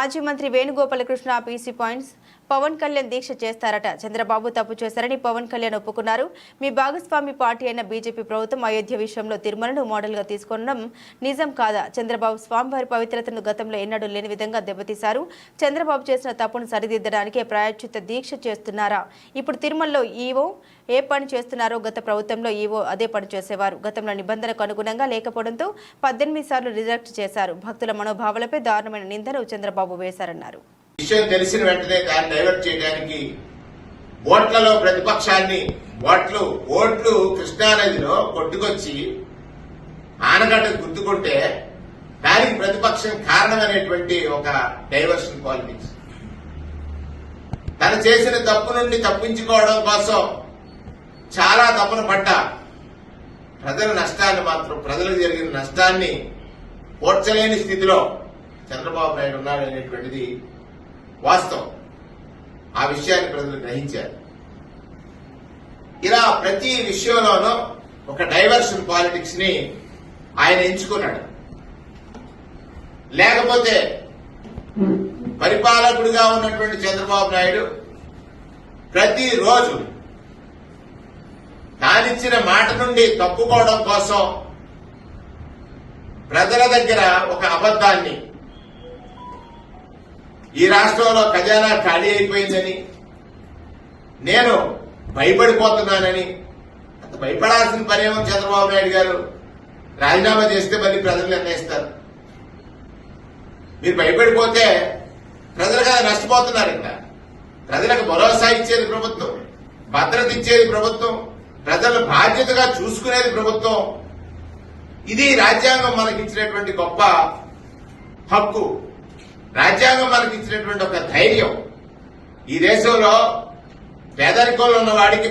మాజీ మంత్రి Venugopalakrishna PC points Pawan Kalyan దీక్ష చేస్తారట. చంద్రబాబు తప్పు చేశారని పవన్ కళ్యాణ్ ఒప్పుకున్నారు. మీ భాగస్వామి పార్టీ అయిన బీజేపీ ప్రభుత్వం అయోధ్య విషయంలో తిరుమలను మోడల్గా తీసుకోవడం నిజం కాదా? చంద్రబాబు స్వామివారి పవిత్రతను గతంలో ఎన్నడూ లేని విధంగా దెబ్బతీశారు. చంద్రబాబు చేసిన తప్పును సరిదిద్దడానికే ప్రాయశ్చిత్త దీక్ష చేస్తున్నారా? ఇప్పుడు తిరుమలలో ఈవో ఏ పని చేస్తున్నారో గత ప్రభుత్వంలో ఈవో అదే పని చేసేవారు. గతంలో నిబంధనకు అనుగుణంగా లేకపోవడంతో 18 సార్లు రిజెక్ట్ చేశారు. భక్తుల మనోభావాలపై దారుణమైన నిందను చంద్రబాబు వేశారన్నారు. విషయం తెలిసిన వెంటనే దాన్ని డైవర్ట్ చేయడానికి ఓట్లలో ప్రతిపక్షాన్ని ఓట్లు కృష్ణానదిలో కొట్టుకొచ్చి ఆనగడ్డ గుద్దుకుంటే దానికి ప్రతిపక్షం కారణమైనటువంటి ఒక డైవర్షన్ పాలిటిక్స్. తను చేసిన తప్పు నుండి తప్పించుకోవడం కోసం చాలా తపన పడ్డా ప్రజలకు జరిగిన నష్టాన్ని పోడ్చలేని స్థితిలో చంద్రబాబు నాయుడు ఉన్నాడనేటువంటిది వాస్తవం. ఆ విషయాన్ని ప్రజలు గ్రహించారు. ఇలా ప్రతి విషయంలోనూ ఒక డైవర్షన్ పాలిటిక్స్ ని ఆయన ఎంచుకున్నాడు. లేకపోతే పరిపాలకుడిగా ఉన్నటువంటి చంద్రబాబు నాయుడు ప్రతిరోజు తానిచ్చిన మాట నుండి తప్పుకోవడం కోసం ప్రజల దగ్గర ఒక అబద్ధాన్ని, ఈ రాష్ట్రంలో ఖజానా ఖాళీ అయిపోయిందని, నేను భయపడిపోతున్నానని, అంత భయపడాల్సిన పనేమో చంద్రబాబు నాయుడు గారు రాజీనామా చేస్తే మళ్ళీ ప్రజలు నిర్ణయిస్తారు. మీరు భయపడిపోతే ప్రజలు కదా నష్టపోతున్నారు. ఇక్కడ ప్రజలకు భరోసా ఇచ్చేది ప్రభుత్వం, భద్రత ఇచ్చేది ప్రభుత్వం, ప్రజలను బాధ్యతగా చూసుకునేది ప్రభుత్వం. ఇది రాజ్యాంగం మనకిచ్చినటువంటి గొప్ప హక్కు, రాజ్యాంగం మనకిచ్చినటువంటి ఒక ధైర్యం. ఈ దేశంలో పేదరికంలో ఉన్న వాడికి